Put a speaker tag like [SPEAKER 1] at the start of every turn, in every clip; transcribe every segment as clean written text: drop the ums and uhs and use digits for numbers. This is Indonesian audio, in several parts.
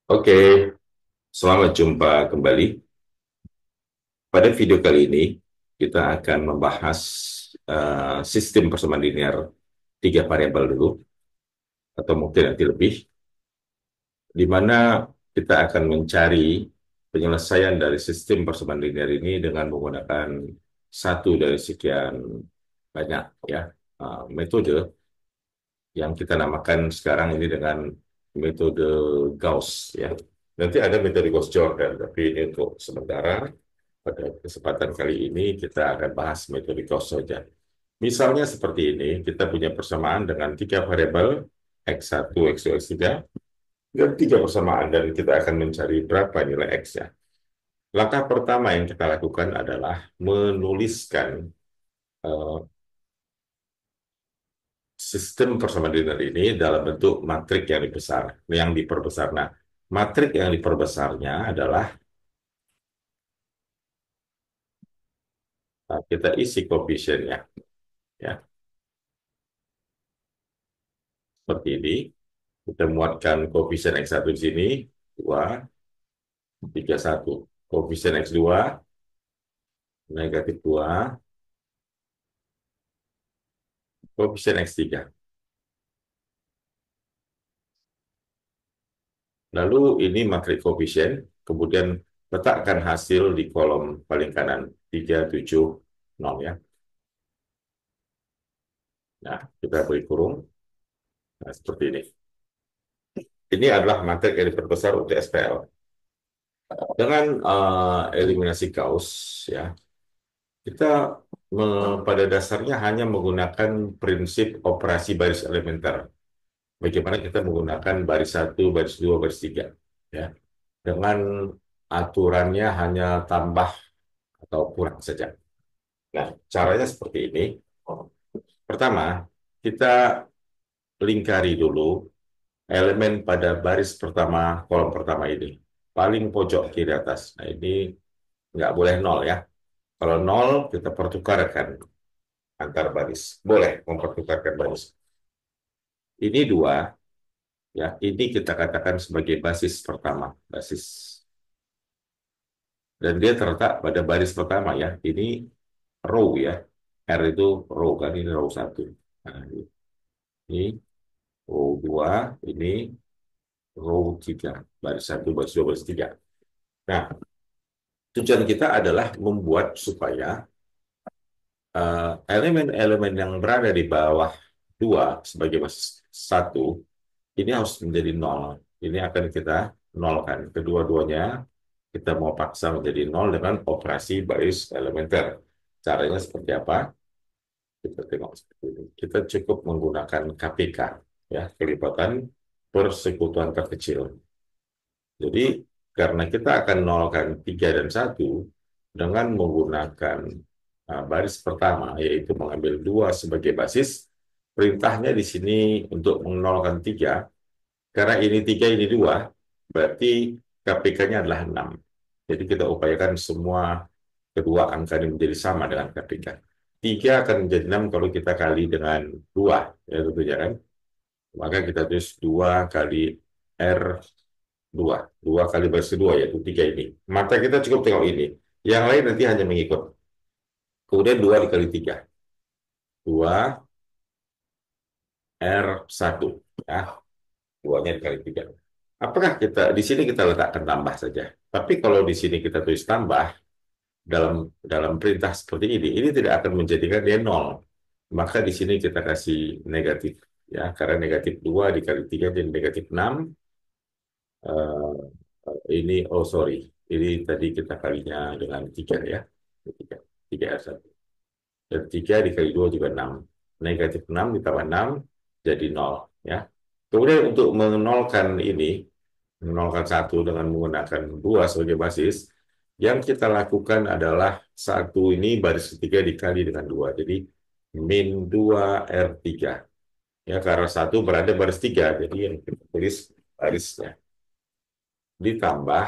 [SPEAKER 1] Oke, selamat jumpa kembali. Pada video kali ini, kita akan membahas sistem persamaan linear tiga variabel dulu, atau mungkin nanti lebih, di mana kita akan mencari penyelesaian dari sistem persamaan linear ini dengan menggunakan satu dari sekian banyak ya metode yang kita namakan sekarang ini dengan metode Gauss ya. Nanti ada metode Gauss-Jordan, tapi ini untuk sementara. Pada kesempatan kali ini kita akan bahas metode Gauss saja. Misalnya seperti ini, kita punya persamaan dengan tiga variabel X1, X2, X3, dan tiga persamaan, dan kita akan mencari berapa nilai X-nya. Langkah pertama yang kita lakukan adalah menuliskan eh, sistem persamaan linear ini dalam bentuk matrik yang dibesar, yang diperbesar. Nah, matrik yang diperbesarnya adalah kita isi koefisiennya, ya, seperti ini. Kita muatkan koefisien X1 di sini, 2, 3, 1. Koefisien X2, negatif 2, koefisien X3. Lalu ini matrik koefisien, kemudian letakkan hasil di kolom paling kanan, 3, 7, 0 ya. Nah, kita beri kurung, nah, seperti ini. Ini adalah matrik yang diperbesar untuk SPL. Dengan eliminasi Gauss, ya, kita pada dasarnya hanya menggunakan prinsip operasi baris elementer. Bagaimana kita menggunakan baris satu, baris dua, baris tiga, ya, dengan aturannya hanya tambah atau kurang saja. Nah, caranya seperti ini. Pertama, kita lingkari dulu elemen pada baris pertama, kolom pertama ini. Paling pojok kiri atas. Nah, ini nggak boleh nol ya. Kalau nol, kita pertukarkan antar baris. Boleh mempertukarkan baris. Ini dua, ya. Ini kita katakan sebagai basis pertama, basis. Dan dia terletak pada baris pertama ya. Ini row ya. R itu row kan, ini row satu. Nah, ini row dua, ini row tiga. Baris satu, baris dua, baris tiga. Nah, tujuan kita adalah membuat supaya elemen-elemen yang berada di bawah dua sebagai basis satu ini harus menjadi nol. Ini akan kita nolkan. Kedua-duanya kita mau paksa menjadi nol dengan operasi baris elementer. Caranya seperti apa? Kita tengok seperti ini. Kita cukup menggunakan KPK, ya, kelipatan persekutuan terkecil. Jadi, karena kita akan nolkan 3 dan satu dengan menggunakan baris pertama, yaitu mengambil 2 sebagai basis, perintahnya di sini untuk menolkan 3, karena ini 3, ini 2, berarti KPK-nya adalah 6. Jadi kita upayakan semua kedua angka ini menjadi sama dengan KPK. 3 akan menjadi 6 kalau kita kali dengan 2, ya tentunya kan. Maka kita tulis 2 kali R2. 2 kali baris kedua, yaitu 3 ini. Maka kita cukup tengok ini. Yang lain nanti hanya mengikut. Kemudian 2 dikali 3. 2 R1. Ya, 2-nya dikali 3. Apakah kita, di sini kita letakkan tambah saja. Tapi kalau di sini kita tulis tambah, dalam perintah seperti ini tidak akan menjadikan dia nol. Maka di sini kita kasih negatif, ya, karena negatif 2 dikali 3 jadi negatif 6. Ini, oh sorry, ini tadi kita kalinya dengan 3 ya. 3, 3R1. Dan 3 dikali 2 juga 6. Negatif 6 ditambah 6 jadi 0. Ya. Kemudian untuk menolkan ini, menolkan 1 dengan menggunakan 2 sebagai basis, yang kita lakukan adalah 1 ini baris ketiga dikali dengan 2. Jadi min 2R3. Ya, karena 1 berada baris 3, jadi yang kita tulis barisnya. Ditambah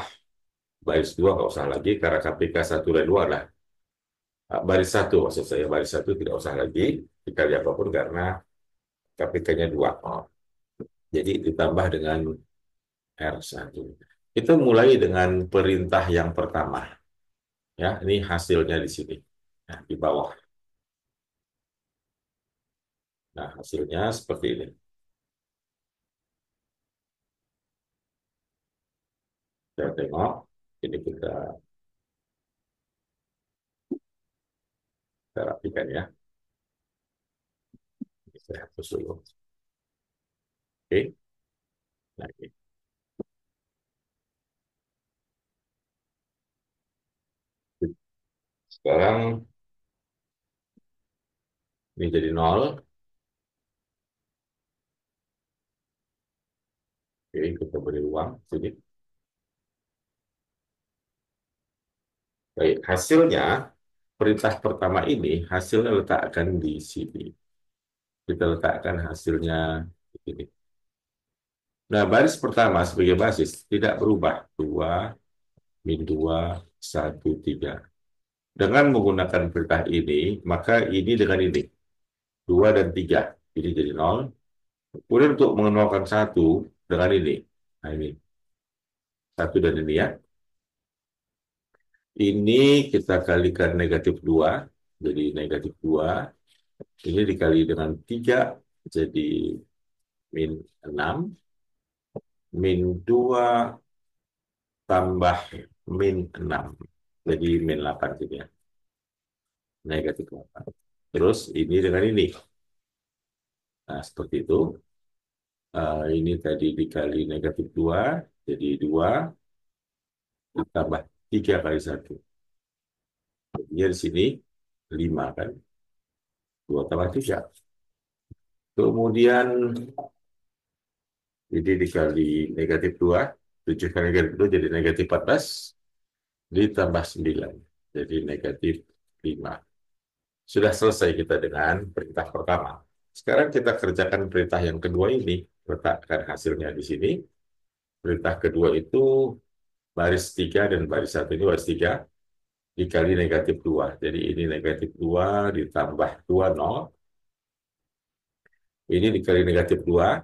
[SPEAKER 1] baris 2 nggak usah lagi, karena KPK 1 dan 2 lah. Baris 1 maksud saya, baris 1 tidak usah lagi dikali apapun karena KPK-nya 2. Jadi ditambah dengan R1. Itu mulai dengan perintah yang pertama. Ya, ini hasilnya di sini. Nah, di bawah. Nah, hasilnya seperti ini. Kita tengok. Ini kita rapikan ya. Saya hapus dulu. Oke. Nah, ini. Sekarang ini jadi nol. Oke, kita beri ruang sini. Baik, hasilnya perintah pertama ini hasilnya letakkan di sini. Kita letakkan hasilnya di sini. Nah, baris pertama sebagai basis tidak berubah. 2, min 2, 1, 3. Dengan menggunakan perintah ini, maka ini dengan ini. 2 dan 3. Ini jadi nol. Kemudian untuk mengenalkan satu dengan ini. Nah, ini. Satu dan ini ya. Ini kita kalikan negatif 2. Jadi negatif 2. Ini dikali dengan 3. Jadi min 6. Min 2 tambah min 6. Jadi min 8 gitu ya. Negatif 8. Terus ini dengan ini. Nah, seperti itu. Ini tadi dikali negatif 2. Jadi 2 ditambah 3 kali 1. Jadinya di sini 5 kan. 2 tambah 3. Kemudian ini dikali negatif 2. 7 kali negatif 2 jadi negatif 14. Ditambah 9. Jadi negatif 5. Sudah selesai kita dengan perintah pertama. Sekarang kita kerjakan perintah yang kedua ini. Letakkan hasilnya di sini. Perintah kedua itu baris 3 dan baris 1 ini baris 3 dikali negatif 2. Jadi ini negatif 2 ditambah 2 nol. Ini dikali negatif 2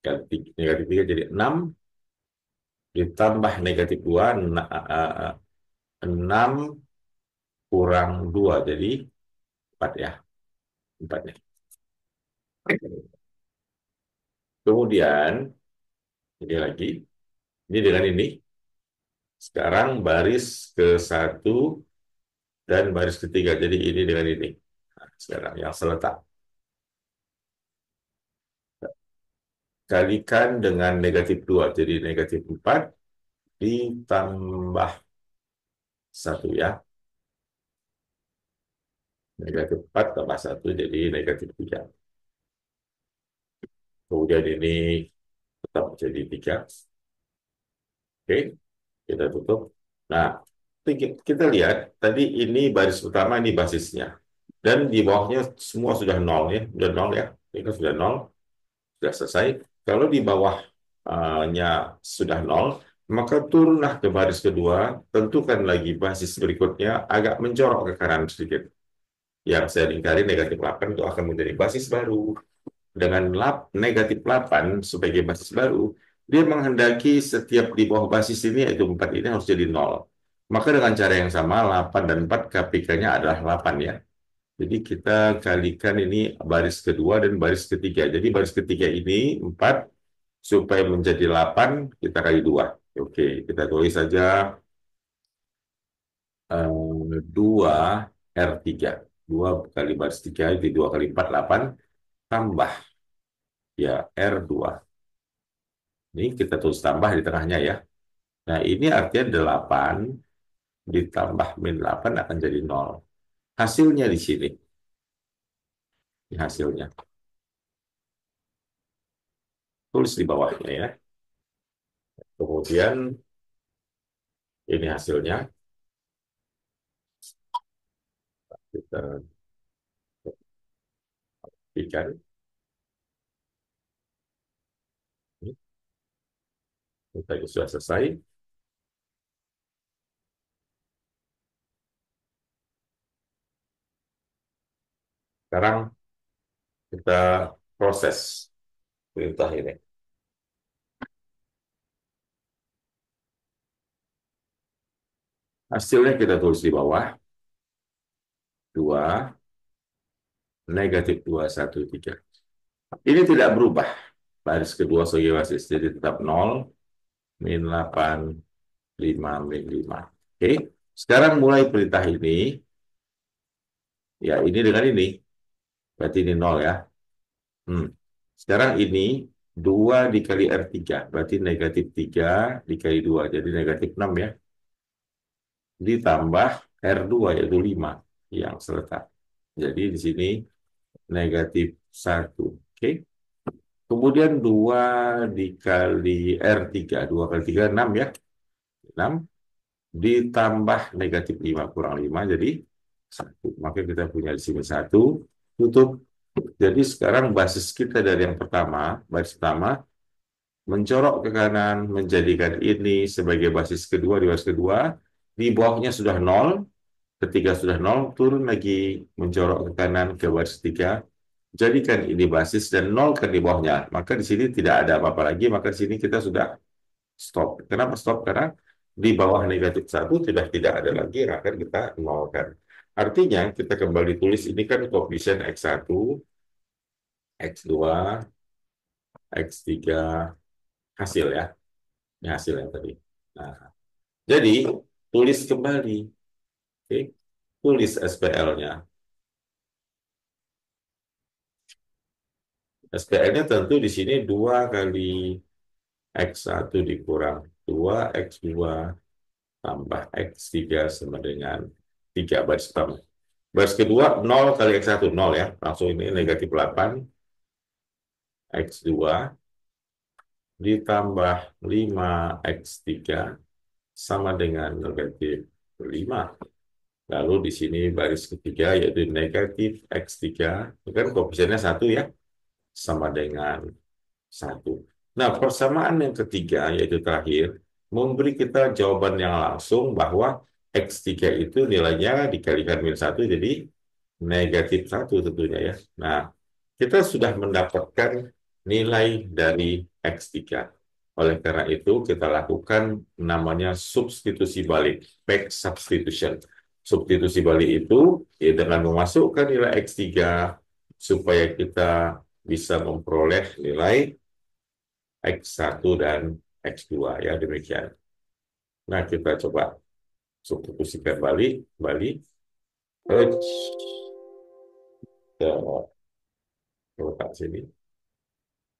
[SPEAKER 1] kali negatif 3 jadi 6 ditambah negatif 2 6 kurang 2 jadi 4 ya. 4 nih. Kemudian ini lagi. Ini dengan ini. Sekarang baris ke satu dan baris ketiga. Jadi ini dengan ini. Nah, sekarang yang seletak. Kalikan dengan negatif 2. Jadi negatif 4 ditambah satu ya. Negatif 4 tambah satu jadi negatif 3. Kemudian ini tetap jadi 3. Oke, kita tutup. Nah, kita lihat tadi ini baris utama, ini basisnya. Dan di bawahnya semua sudah nol ya. Sudah nol ya. Ini kan sudah nol. Sudah selesai. Kalau di bawahnya sudah nol, maka turunlah ke baris kedua, tentukan lagi basis berikutnya agak mencorok ke kanan sedikit. Yang saya lingkari negatif 8 itu akan menjadi basis baru. Dengan negatif 8 sebagai basis baru, dia menghendaki setiap di bawah basis ini, yaitu 4 ini harus jadi nol. Maka dengan cara yang sama, 8 dan 4 KPK-nya adalah 8 ya. Jadi kita kalikan ini baris kedua dan baris ketiga. Jadi baris ketiga ini 4 supaya menjadi 8 kita kali 2. Oke, kita tulis saja 2 R3. 2 kali baris 3 itu 2 kali 4, 8. Tambah ya R2. Ini kita tulis tambah di tengahnya ya. Nah ini artinya 8 ditambah min 8 akan jadi 0. Hasilnya di sini. Ini hasilnya. Tulis di bawahnya ya. Kemudian ini hasilnya. Kita ikan. Kita sudah selesai. Sekarang kita proses perintah ini. Hasilnya kita tulis di bawah, 2, -2, 1, 3. Ini tidak berubah. Baris kedua sebagai basis, jadi tetap 0, -8, 5, -5. Oke, sekarang mulai perintah ini, ya ini dengan ini, berarti ini 0 ya. Hmm. Sekarang ini 2 dikali R3, berarti -3 dikali 2, jadi -6 ya. Ditambah R2 yaitu 5 yang serta. Jadi di sini -1. Oke. Kemudian 2 dikali R3, 2 kali 3 6 ya. 6 ditambah -5 kurang 5 jadi 1. Maka kita punya di sini 1, tutup. Jadi sekarang basis kita dari yang pertama, baris pertama, mencorok ke kanan, menjadikan ini sebagai basis kedua di baris kedua, di bawahnya sudah 0, ketika sudah 0, turun lagi, mencorok ke kanan ke baris 3, jadikan ini basis dan 0 kan di bawahnya. Maka di sini tidak ada apa-apa lagi, maka di sini kita sudah stop. Kenapa stop? Karena di bawah -1 sudah tidak ada lagi yang akan kita nolkan. Artinya kita kembali tulis ini kan koefisien X1, X2, X3 hasil ya. Ini hasil yang tadi. Nah, jadi tulis kembali. Oke. Tulis SPL-nya. SPL-nya tentu di sini 2 kali X1 dikurang 2, X2 tambah X3 sama dengan 3 baris pertama. Baris kedua 0 kali X1, 0 ya. Langsung ini -8, X2 ditambah 5X3 sama dengan -5. Lalu di sini baris ketiga yaitu -X3, itu kan koefisiennya 1 ya, sama dengan 1. Nah, persamaan yang ketiga yaitu terakhir, memberi kita jawaban yang langsung bahwa X3 itu nilainya dikalikan -1 jadi -1 tentunya ya. Nah, kita sudah mendapatkan nilai dari X3. Oleh karena itu, kita lakukan namanya substitusi balik, back substitution. Substitusi balik itu ya, dengan memasukkan nilai X3 supaya kita bisa memperoleh nilai X1 dan X2 ya demikian. Nah, kita coba substitusikan balik, balik. Kita letak sini.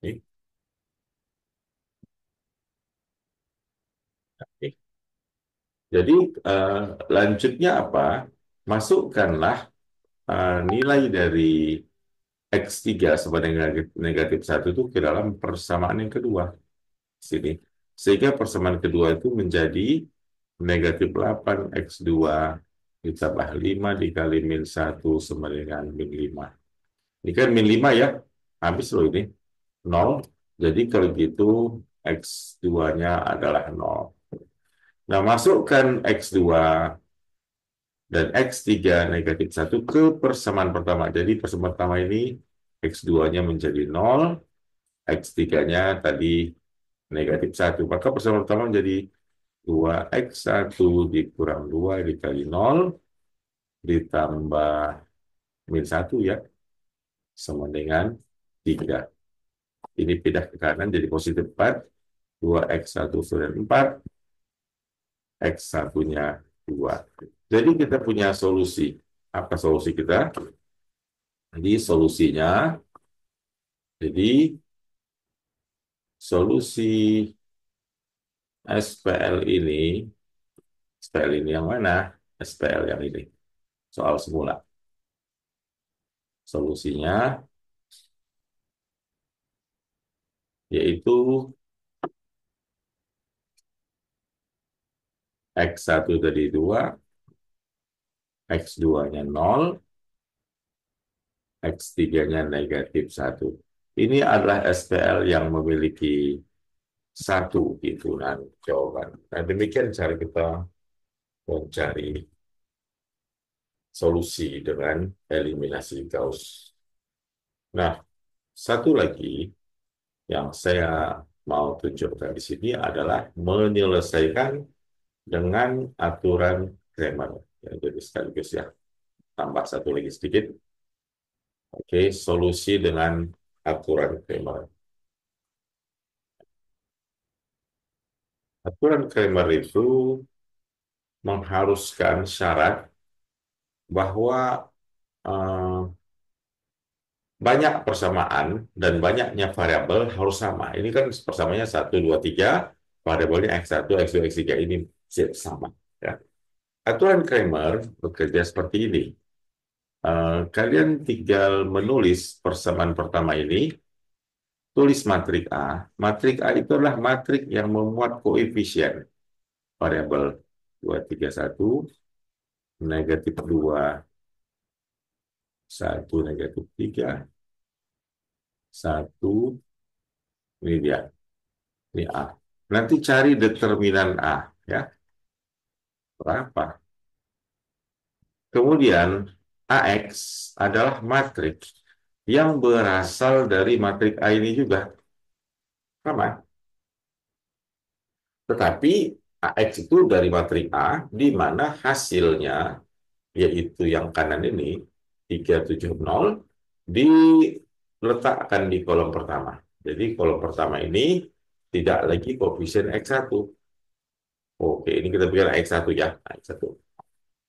[SPEAKER 1] Nih. Nih. Jadi lanjutnya apa? Masukkanlah nilai dari X3 sama dengan -1 itu ke dalam persamaan yang kedua. Sini. Sehingga persamaan kedua itu menjadi -8 X2 ditambah 5 dikali -1 sama dengan -5. Ini kan -5 ya. Habis loh ini. 0. Jadi kalau gitu X2-nya adalah 0. Nah, masukkan X2 dan X3 -1 ke persamaan pertama. Jadi persamaan pertama ini X2-nya menjadi 0, X3-nya tadi -1. Maka persamaan pertama menjadi 2X1 dikurang 2 dikali 0 ditambah -1 ya, sama dengan 3. Ini pindah ke kanan jadi positif 4, 2X1 sudah 4, X1-nya 2. Jadi kita punya solusi. Apa solusi kita? Jadi solusinya, jadi solusi SPL ini yang mana? SPL yang ini. Soal semula. Solusinya yaitu X1 tadi 2, X2-nya 0, X3-nya -1. Ini adalah SPL yang memiliki satu hitungan jawaban. Nah, demikian cara kita mencari solusi dengan eliminasi Gauss. Nah, satu lagi yang saya mau tunjukkan di sini adalah menyelesaikan dengan aturan Kramer. Ya, jadi sekaligus ya, tambah satu lagi sedikit. Oke, solusi dengan aturan Kramer. Aturan Kramer itu mengharuskan syarat bahwa eh, banyak persamaan dan banyaknya variabel harus sama. Ini kan persamanya satu 2 3 variabelnya X1, X2, X3 ini sama. Ya. Aturan Kramer bekerja seperti ini. Kalian tinggal menulis persamaan pertama ini, tulis matrik A. Matrik A itu adalah matrik yang memuat koefisien variabel 2 3 1 negatif 2 1 negatif 3 1 ini dia. Ini A. Nanti cari determinan A, ya. Berapa? Kemudian AX adalah matriks yang berasal dari matrik A ini juga. Sama. Tetapi AX itu dari matrik A, di mana hasilnya, yaitu yang kanan ini, 370, diletakkan di kolom pertama. Jadi kolom pertama ini tidak lagi koefisien X1. Oke, ini kita bikin X1 ya. X1.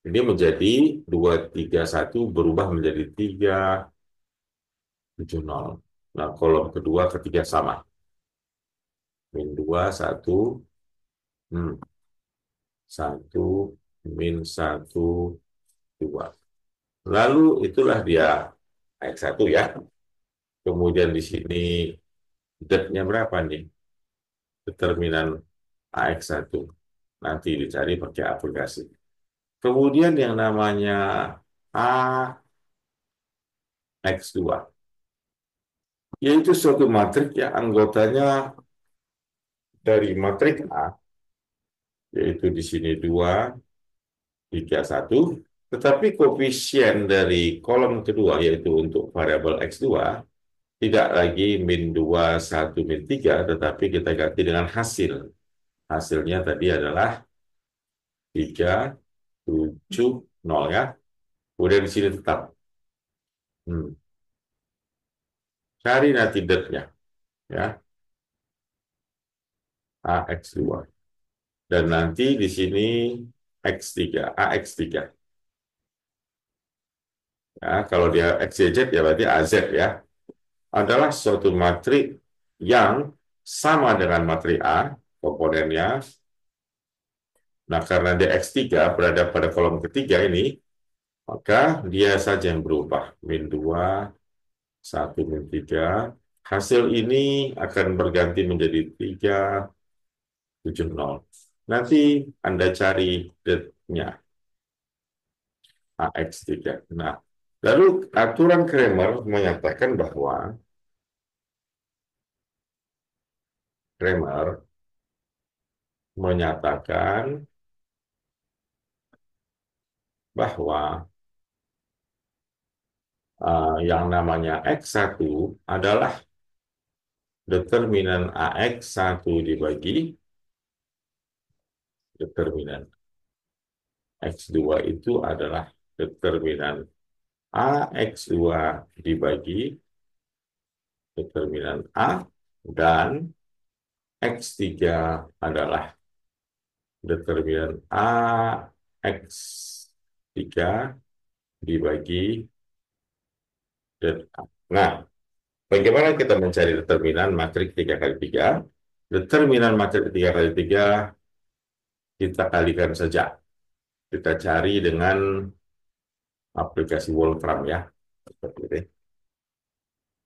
[SPEAKER 1] Ini menjadi 231 berubah menjadi 370. Nah, kolom kedua, ketiga sama. Min 2 1, 1, min 1, 2. Lalu itulah dia X1 ya. Kemudian di sini Z-nya berapa nih? Determinan AX1. Nanti dicari pakai aplikasi. Kemudian yang namanya AX2. Yaitu suatu matrik yang anggotanya dari matrik A, yaitu di sini 2 3 1, tetapi koefisien dari kolom kedua, yaitu untuk variabel X2, tidak lagi min 2 1 min 3, tetapi kita ganti dengan hasil. Hasilnya tadi adalah 3 7 0 ya. Kemudian di sini tetap. Hmm. Cari nanti det-nya, ya, AX2. Dan nanti di sini X3, AX3. Ya, kalau dia XYZ ya berarti AZ ya. Adalah suatu matrik yang sama dengan matrik A, komponennya. Nah, karena dia X3 berada pada kolom ketiga ini, maka dia saja yang berubah. Min 2, 1 min 3. Hasil ini akan berganti menjadi 3 7 0. Nanti Anda cari det-nya, AX3. Nah, lalu aturan Kramer menyatakan bahwa Kramer menyatakan bahwa yang namanya X1 adalah determinan AX1 dibagi determinan X2 itu adalah determinan AX2 dibagi determinan A, dan X3 adalah determinan AX3 dibagi det A. Nah, bagaimana kita mencari determinan matrik 3 kali 3? Determinan matrik 3 kali 3 kita kalikan saja. Kita cari dengan aplikasi Wolfram ya. Seperti ini.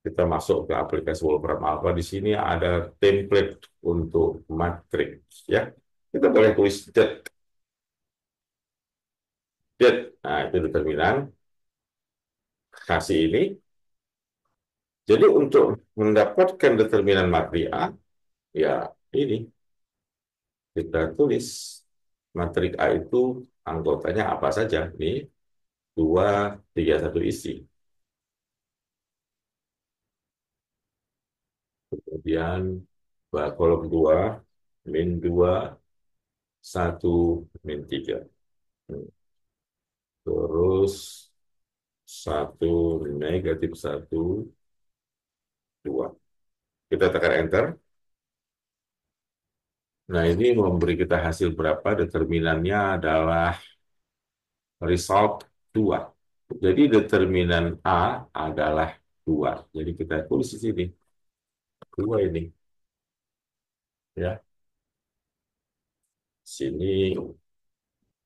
[SPEAKER 1] Kita masuk ke aplikasi Wolfram Alpha. Di sini ada template untuk matriks ya. Kita boleh tulis det. Det. Nah, itu determinan kasih ini. Jadi untuk mendapatkan determinan matrik A, ya ini kita tulis matrik A itu anggotanya apa saja. Ini 2 3 1 isi. Kemudian kolom 2 min 2 1 min 3. Terus satu negatif satu, dua. Kita tekan enter. Nah, ini memberi kita hasil berapa? Determinannya adalah result 2. Jadi determinan A adalah 2. Jadi kita tulis di sini 2 ini. Ya, sini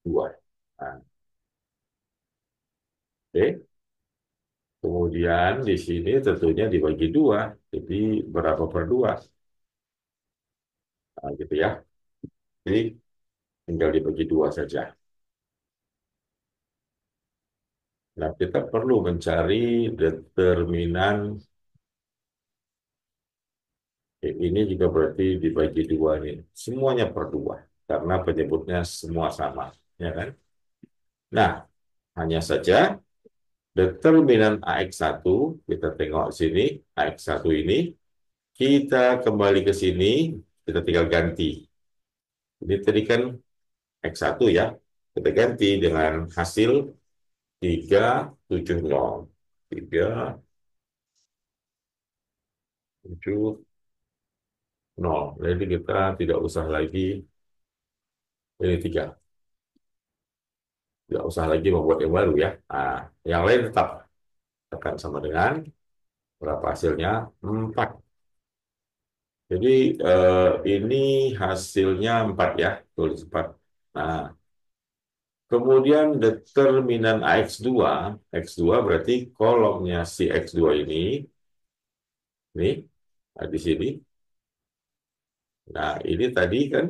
[SPEAKER 1] 2. Nah, oke. Kemudian di sini tentunya dibagi 2. Jadi berapa per 2? Nah, gitu ya. Jadi tinggal dibagi 2 saja. Nah, kita perlu mencari determinan ini juga berarti dibagi 2 nih. Semuanya per 2. Karena penyebutnya semua sama. Ya kan? Nah, hanya saja determinan AX1, kita tengok sini, AX1 ini, kita kembali ke sini, kita tinggal ganti. Ini tadi kan X1 ya, kita ganti dengan hasil 370. 370. Jadi kita tidak usah lagi, ini 3. Tidak usah lagi membuat yang baru ya. Nah, yang lain tetap tekan sama dengan berapa hasilnya? 4. Jadi ini hasilnya 4 ya, tulis 4. Nah, kemudian determinan AX2, X2 berarti kolomnya si X2 ini, nah, di sini. Nah, ini tadi kan,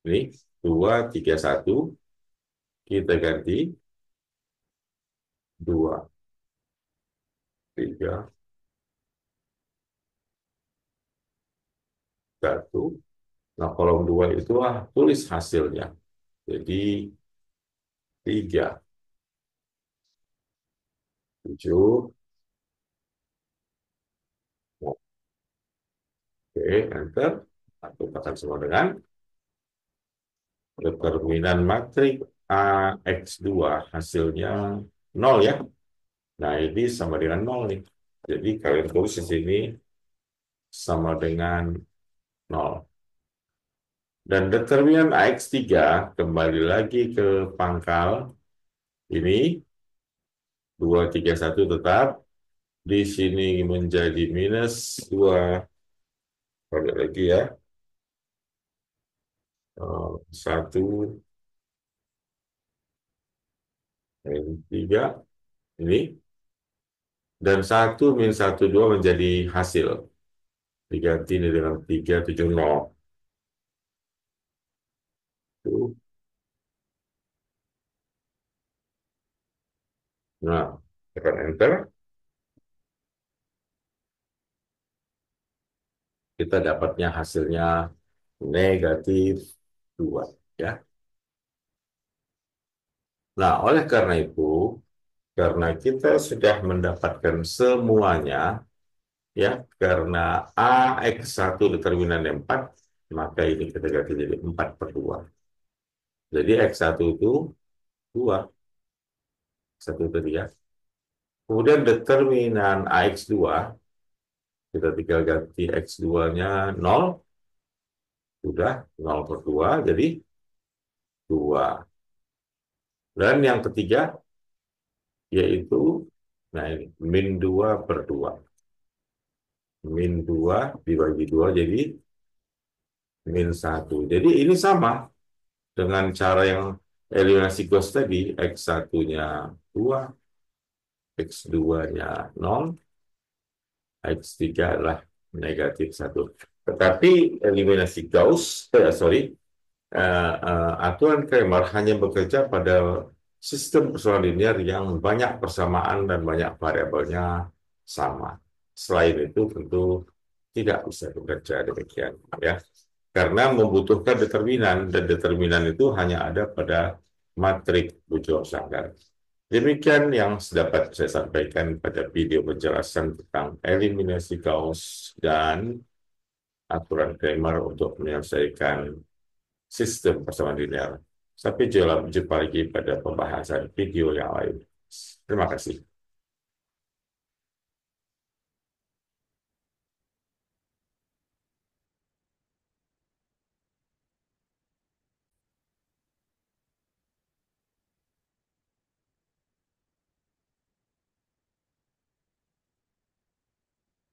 [SPEAKER 1] ini 2, 3, 1, kita ganti 2, 3, 1. Nah, kolom 2 itu tulis hasilnya. Jadi 3, 7, oke, enter. Atau tekan semua dengan determinan matrik AX2 hasilnya 0 ya. Nah, ini sama dengan 0 nih. Jadi kalian tulis di sini sama dengan 0. Dan determinan AX3 kembali lagi ke pangkal ini 2, 3, 1 tetap. Di sini menjadi minus 2. Balik lagi ya. 1, 3. Ini. Dan 1 min 1, 2 menjadi hasil. Diganti ini dengan 370. Tuh. Nah, tekan enter, kita dapatnya hasilnya negatif 2. Ya. Nah, oleh karena itu, karena kita sudah mendapatkan semuanya, ya, karena AX1 determinan 4, maka ini kita ganti jadi 4 per 2. Jadi X1 itu 2, 1 tadi ya. Kemudian determinan AX2, kita tinggal ganti X2-nya 0, sudah 0 per 2, jadi 2. Dan yang ketiga, yaitu, nah ini, min 2 per 2. Min 2 dibagi 2 jadi min 1. Jadi ini sama dengan cara yang eliminasi Gauss tadi, X1-nya 2, X2-nya 0, X3 adalah negatif 1. Tetapi eliminasi Gauss, aturan Kramer hanya bekerja pada sistem persoalan linear yang banyak persamaan dan banyak variabelnya sama. Selain itu tentu tidak bisa bekerja demikian, ya. Karena membutuhkan determinan, dan determinan itu hanya ada pada matrik Bujold-Sanggar. Demikian yang dapat saya sampaikan pada video penjelasan tentang eliminasi Gauss dan aturan Kramer untuk menyelesaikan sistem persamaan linear. Sampai jumpa lagi pada pembahasan video yang lain. Terima kasih.